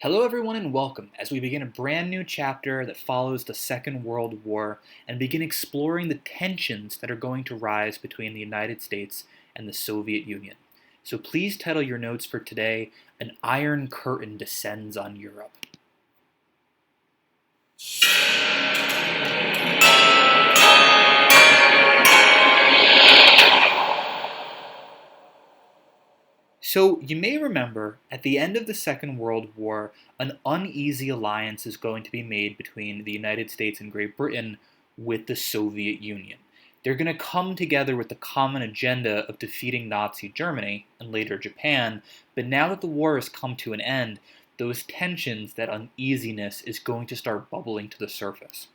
Hello, everyone, and welcome as we begin a brand new chapter that follows the Second World War and begin exploring the tensions that are going to rise between the United States and the Soviet Union. So please title your notes for today, An Iron Curtain Descends on Europe. So, you may remember at the end of the Second World War, an uneasy alliance is going to be made between the United States and Great Britain with the Soviet Union. They're going to come together with the common agenda of defeating Nazi Germany and later Japan, but now that the war has come to an end, those tensions, that uneasiness, is going to start bubbling to the surface.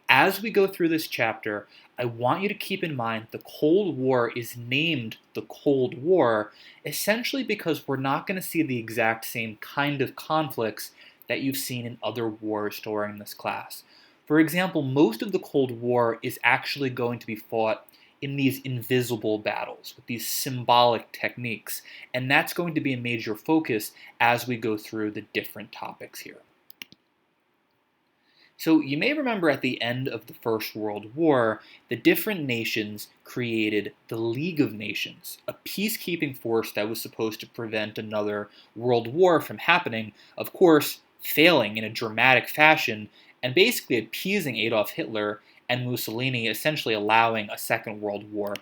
As we go through this chapter, I want you to keep in mind the Cold War is named the Cold War essentially because we're not going to see the exact same kind of conflicts that you've seen in other wars during this class. For example, most of the Cold War is actually going to be fought in these invisible battles with these symbolic techniques, and that's going to be a major focus as we go through the different topics here. So you may remember at the end of the First World War, the different nations created the League of Nations, a peacekeeping force that was supposed to prevent another world war from happening, of course, failing in a dramatic fashion and basically appeasing Adolf Hitler and Mussolini, essentially allowing a second world war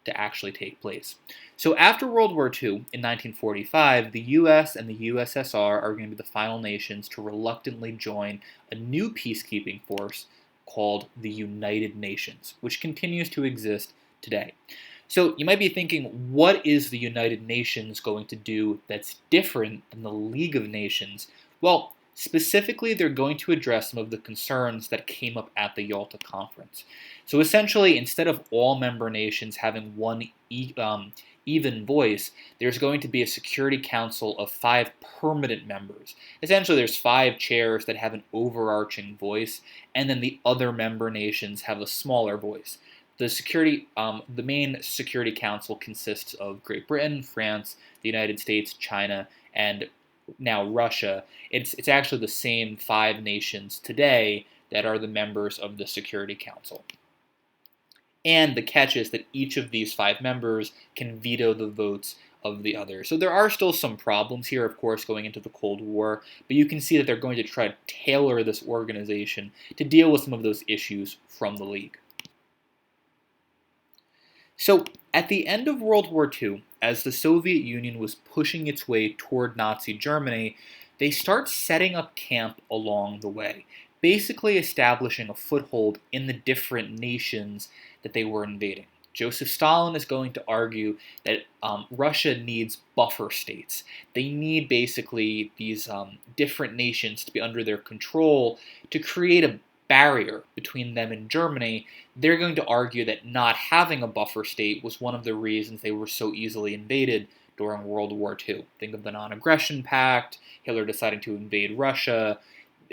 to actually take place. So after World War II, in 1945, the US and the USSR are going to be the final nations to reluctantly join a new peacekeeping force called the United Nations, which continues to exist today. So you might be thinking, what is the United Nations going to do that's different than the League of Nations? Well, specifically, they're going to address some of the concerns that came up at the Yalta Conference. So essentially, instead of all member nations having one even voice, there's going to be a Security Council of 5 permanent members. Essentially, there's 5 chairs that have an overarching voice, and then the other member nations have a smaller voice. The main Security Council consists of Great Britain, France, the United States, China, and now Russia. It's actually the same 5 nations today that are the members of the Security Council. And the catch is that each of these 5 members can veto the votes of the other. So there are still some problems here, of course, going into the Cold War, but you can see that they're going to try to tailor this organization to deal with some of those issues from the League. So at the end of World War II, as the Soviet Union was pushing its way toward Nazi Germany, they start setting up camp along the way, basically establishing a foothold in the different nations that they were invading. Joseph Stalin is going to argue that Russia needs buffer states. They need basically these different nations to be under their control to create a barrier between them and Germany. They're going to argue that not having a buffer state was one of the reasons they were so easily invaded during World War II. Think of the Non-Aggression Pact, Hitler deciding to invade Russia.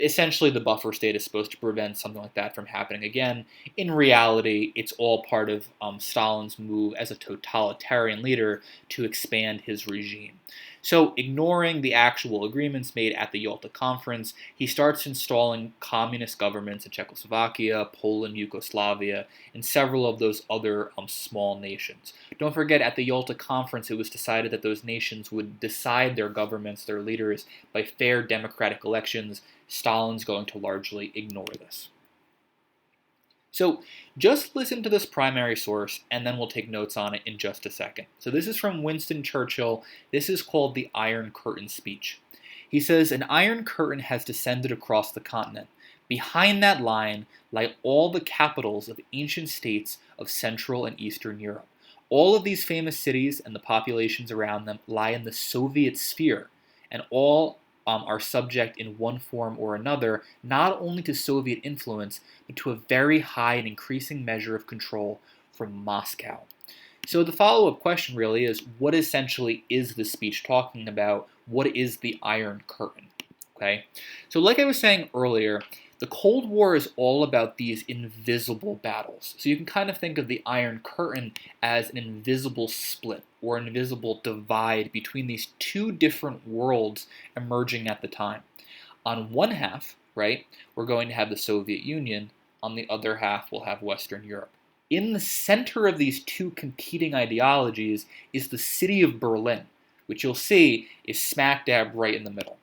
Essentially, the buffer state is supposed to prevent something like that from happening again. In reality, it's all part of Stalin's move as a totalitarian leader to expand his regime. So, ignoring the actual agreements made at the Yalta Conference, he starts installing communist governments in Czechoslovakia, Poland, Yugoslavia, and several of those other small nations. Don't forget, at the Yalta Conference, it was decided that those nations would decide their governments, their leaders, by fair democratic elections. Stalin's going to largely ignore this. So just listen to this primary source, and then we'll take notes on it in just a second. So this is from Winston Churchill. This is called the Iron Curtain speech. He says, "An iron curtain has descended across the continent. Behind that line lie all the capitals of ancient states of Central and Eastern Europe. All of these famous cities and the populations around them lie in the Soviet sphere, and all are subject in one form or another, not only to Soviet influence, but to a very high and increasing measure of control from Moscow." So the follow-up question really is, what essentially is this speech talking about? What is the Iron Curtain? Okay, so like I was saying earlier, the Cold War is all about these invisible battles. So you can kind of think of the Iron Curtain as an invisible split or an invisible divide between these two different worlds emerging at the time. On one half, right, we're going to have the Soviet Union. On the other half, we'll have Western Europe. In the center of these two competing ideologies is the city of Berlin, which you'll see is smack dab right in the middle.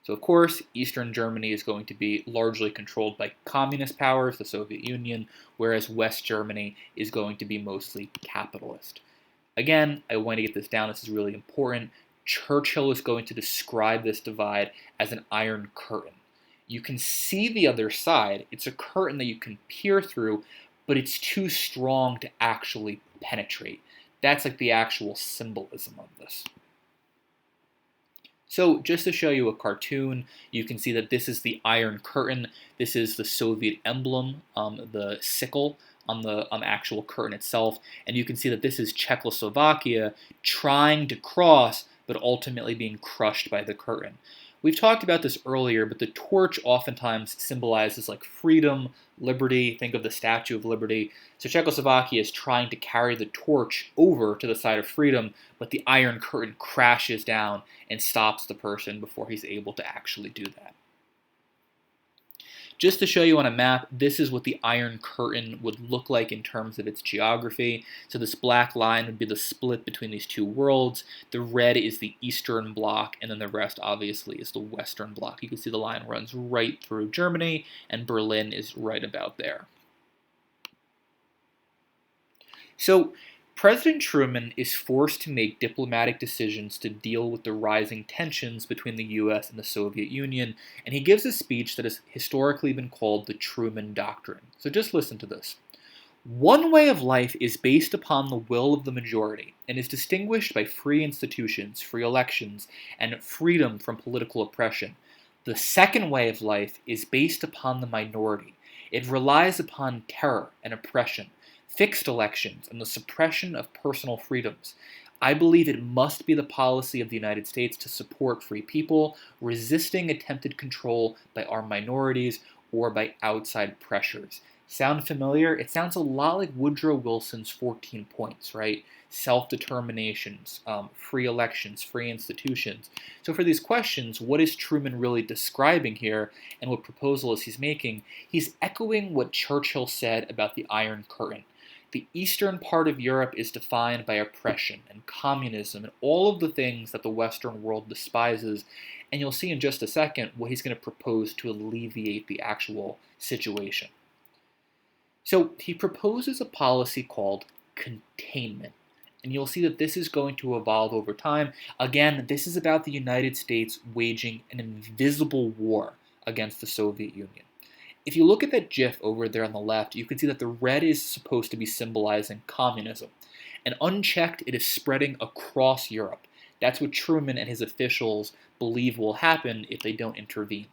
So, of course, Eastern Germany is going to be largely controlled by communist powers, the Soviet Union, whereas West Germany is going to be mostly capitalist. Again, I want to get this down. This is really important. Churchill is going to describe this divide as an iron curtain. You can see the other side. It's a curtain that you can peer through, but it's too strong to actually penetrate. That's like the actual symbolism of this. So just to show you a cartoon, you can see that this is the Iron Curtain. This is the Soviet emblem, the sickle on the actual curtain itself. And you can see that this is Czechoslovakia trying to cross, but ultimately being crushed by the curtain. We've talked about this earlier, but the torch oftentimes symbolizes like freedom, liberty. Think of the Statue of Liberty. So Czechoslovakia is trying to carry the torch over to the side of freedom, but the Iron Curtain crashes down and stops the person before he's able to actually do that. Just to show you on a map, this is what the Iron Curtain would look like in terms of its geography. So this black line would be the split between these two worlds. The red is the Eastern Bloc, and then the rest obviously is the Western Bloc. You can see the line runs right through Germany, and Berlin is right about there. So President Truman is forced to make diplomatic decisions to deal with the rising tensions between the US and the Soviet Union, and he gives a speech that has historically been called the Truman Doctrine. So just listen to this. One way of life is based upon the will of the majority and is distinguished by free institutions, free elections, and freedom from political oppression. The second way of life is based upon the minority. It relies upon terror and oppression, fixed elections, and the suppression of personal freedoms. I believe it must be the policy of the United States to support free people, resisting attempted control by our minorities or by outside pressures. Sound familiar? It sounds a lot like Woodrow Wilson's 14 points, right? Self-determinations, free elections, free institutions. So for these questions, what is Truman really describing here, and what proposal is he's making? He's echoing what Churchill said about the Iron Curtain. The eastern part of Europe is defined by oppression and communism and all of the things that the Western world despises, and you'll see in just a second what he's going to propose to alleviate the actual situation. So he proposes a policy called containment, and you'll see that this is going to evolve over time. Again, this is about the United States waging an invisible war against the Soviet Union. If you look at that GIF over there on the left, you can see that the red is supposed to be symbolizing communism. And unchecked, it is spreading across Europe. That's what Truman and his officials believe will happen if they don't intervene.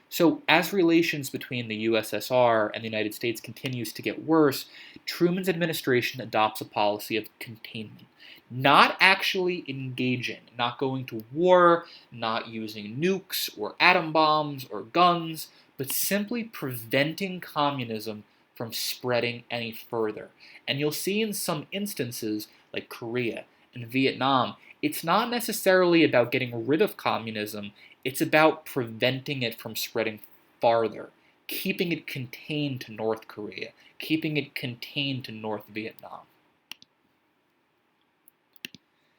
So as relations between the USSR and the United States continues to get worse, Truman's administration adopts a policy of containment. Not actually engaging, not going to war, not using nukes or atom bombs or guns, but simply preventing communism from spreading any further. And you'll see in some instances, like Korea and Vietnam, it's not necessarily about getting rid of communism, it's about preventing it from spreading farther, keeping it contained to North Korea, keeping it contained to North Vietnam.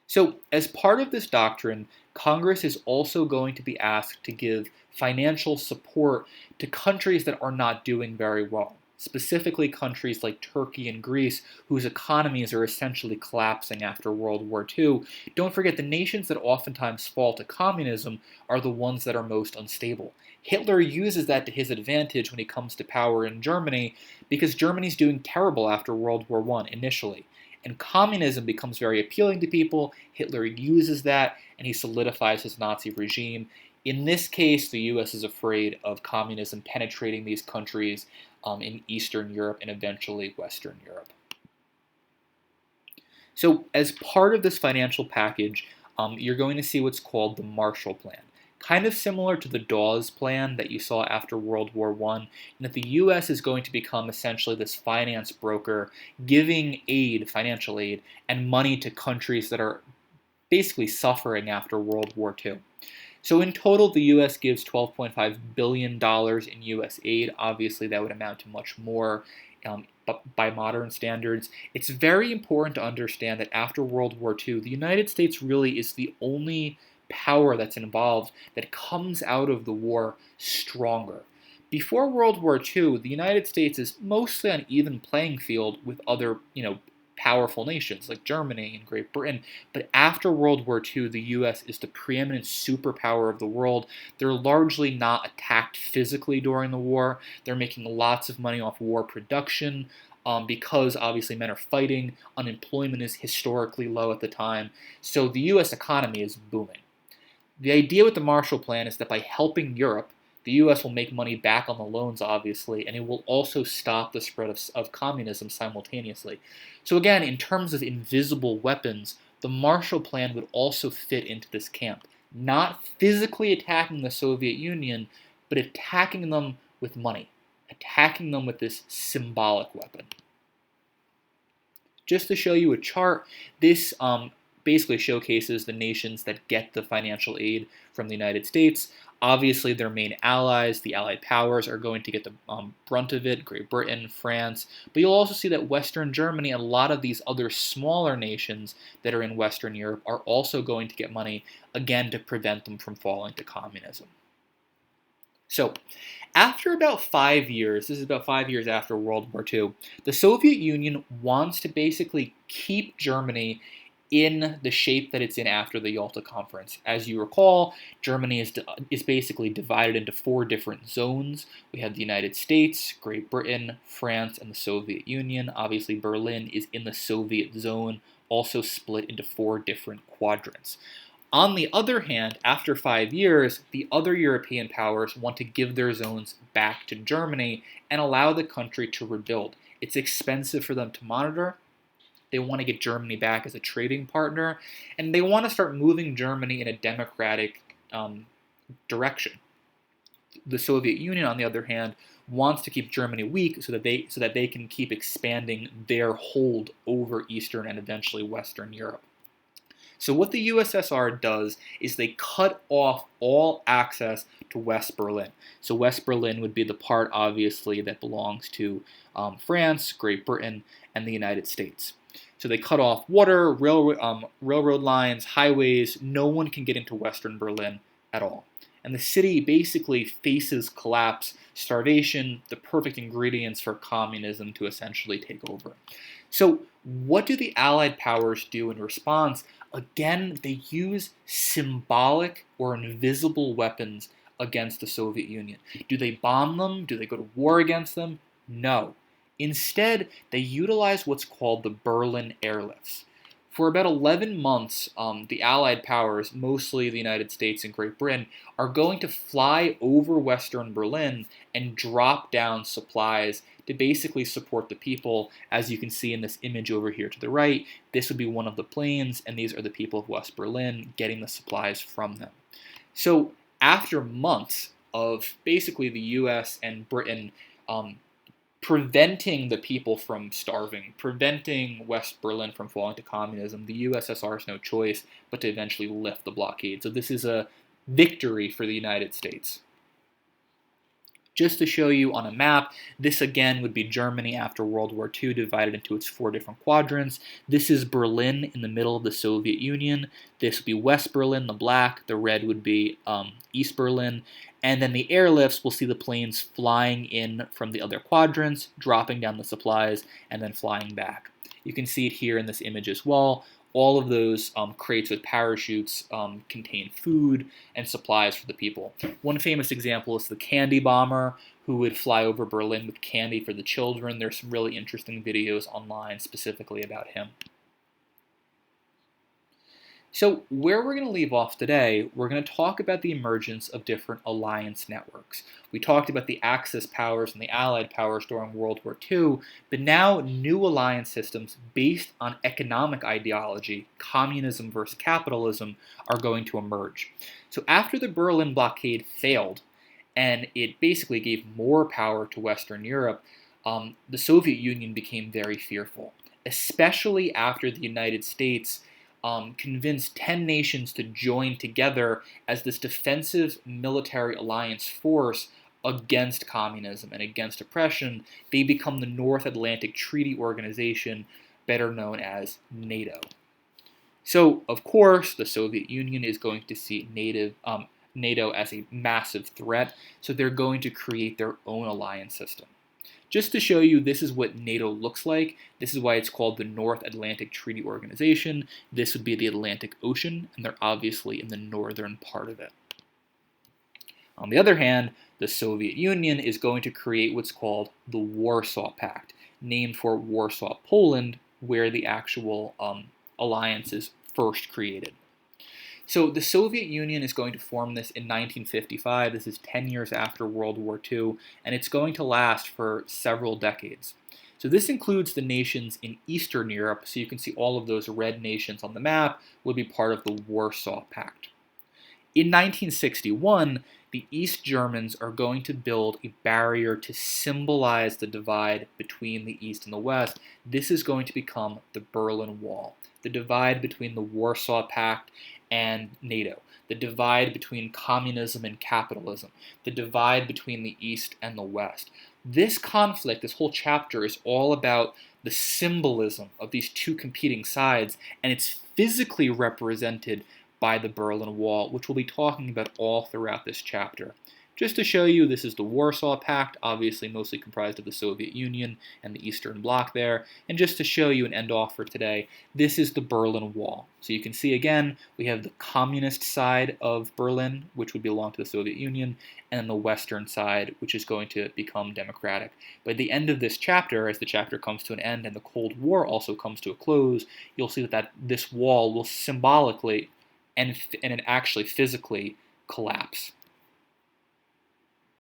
So, as part of this doctrine, Congress is also going to be asked to give financial support to countries that are not doing very well, specifically countries like Turkey and Greece, whose economies are essentially collapsing after World War II. Don't forget, the nations that oftentimes fall to communism are the ones that are most unstable. Hitler uses that to his advantage when he comes to power in Germany, because Germany's doing terrible after World War I initially. And communism becomes very appealing to people. Hitler uses that, and he solidifies his Nazi regime. In this case, the US is afraid of communism penetrating these countries in Eastern Europe and eventually Western Europe. So as part of this financial package, you're going to see what's called the Marshall Plan. Kind of similar to the Dawes Plan that you saw after World War I, and that the U.S. is going to become essentially this finance broker, giving aid, financial aid, and money to countries that are basically suffering after World War II. So in total, the U.S. gives $12.5 billion in U.S. aid. Obviously, that would amount to much more by modern standards. It's very important to understand that after World War II, the United States really is the only power that's involved that comes out of the war stronger. Before World War II, the United States is mostly on even playing field with other, powerful nations like Germany and Great Britain. But after World War II, the US is the preeminent superpower of the world. They're largely not attacked physically during the war. They're making lots of money off war production. Because obviously men are fighting, unemployment is historically low at the time, so the US economy is booming. The idea with the Marshall Plan is that by helping Europe, the US will make money back on the loans, obviously, and it will also stop the spread of communism simultaneously. So, again, in terms of invisible weapons, the Marshall Plan would also fit into this camp. Not physically attacking the Soviet Union, but attacking them with money, attacking them with this symbolic weapon. Just to show you a chart, this basically showcases the nations that get the financial aid from the United States. Obviously, their main allies, the Allied powers, are going to get the brunt of it, Great Britain, France. But you'll also see that Western Germany and a lot of these other smaller nations that are in Western Europe are also going to get money, again, to prevent them from falling to communism. So, after about 5 years, this is about 5 years after World War II, the Soviet Union wants to basically keep Germany in the shape that it's in after the Yalta Conference. As you recall, Germany is basically divided into 4 different zones. We have the United States, Great Britain, France, and the Soviet Union. Obviously, Berlin is in the Soviet zone, also split into 4 different quadrants. On the other hand, after 5 years, the other European powers want to give their zones back to Germany and allow the country to rebuild. It's expensive for them to monitor. They want to get Germany back as a trading partner, and they want to start moving Germany in a democratic direction. The Soviet Union, on the other hand, wants to keep Germany weak so that they can keep expanding their hold over Eastern and eventually Western Europe. So what the USSR does is they cut off all access to West Berlin. So West Berlin would be the part, obviously, that belongs to France, Great Britain, and the United States. So they cut off water, railroad lines, highways. No one can get into Western Berlin at all. And the city basically faces collapse, starvation, the perfect ingredients for communism to essentially take over. So what do the Allied powers do in response? Again, they use symbolic or invisible weapons against the Soviet Union. Do they bomb them? Do they go to war against them? No. Instead, they utilize what's called the Berlin airlifts. For about 11 months, the Allied powers, mostly the United States and Great Britain, are going to fly over Western Berlin and drop down supplies to basically support the people. As you can see in this image over here to the right, this would be one of the planes, and these are the people of West Berlin getting the supplies from them. So after months of basically the US and Britain preventing the people from starving, preventing West Berlin from falling to communism, the USSR has no choice but to eventually lift the blockade. So this is a victory for the United States. Just to show you on a map, this again would be Germany after World War II, divided into its 4 different quadrants. This is Berlin in the middle of the Soviet Union. This would be West Berlin, the black. The red would be East Berlin. And then the airlifts, will see the planes flying in from the other quadrants, dropping down the supplies, and then flying back. You can see it here in this image as well. All of those crates with parachutes contain food and supplies for the people. One famous example is the candy bomber, who would fly over Berlin with candy for the children. There's some really interesting videos online specifically about him. So where we're going to leave off today, we're going to talk about the emergence of different alliance networks. We talked about the Axis powers and the Allied powers during World War II, but now new alliance systems based on economic ideology, communism versus capitalism, are going to emerge. So after the Berlin blockade failed, and it basically gave more power to Western Europe, the Soviet Union became very fearful, especially after the United States convinced 10 nations to join together as this defensive military alliance force against communism and against oppression. They become the North Atlantic Treaty Organization, better known as NATO. So, of course, the Soviet Union is going to see NATO as a massive threat, so they're going to create their own alliance system. Just to show you, this is what NATO looks like. This is why it's called the North Atlantic Treaty Organization. This would be the Atlantic Ocean, and they're obviously in the northern part of it. On the other hand, the Soviet Union is going to create what's called the Warsaw Pact, named for Warsaw, Poland, where the actual alliance is first created. So the Soviet Union is going to form this in 1955. This is 10 years after World War II, and it's going to last for several decades. So this includes the nations in Eastern Europe, so you can see all of those red nations on the map would be part of the Warsaw Pact. In 1961, the East Germans are going to build a barrier to symbolize the divide between the East and the West. This is going to become the Berlin Wall, the divide between the Warsaw Pact and NATO, the divide between communism and capitalism, the divide between the East and the West. This conflict, this whole chapter, is all about the symbolism of these two competing sides, and it's physically represented by the Berlin Wall, which we'll be talking about all throughout this chapter. Just to show you, this is the Warsaw Pact, obviously mostly comprised of the Soviet Union and the Eastern Bloc there. And just to show you and end off for today, this is the Berlin Wall. So you can see again, we have the communist side of Berlin, which would belong to the Soviet Union, and then the western side, which is going to become democratic. By the end of this chapter, as the chapter comes to an end and the Cold War also comes to a close, you'll see that this wall will symbolically and actually physically collapse.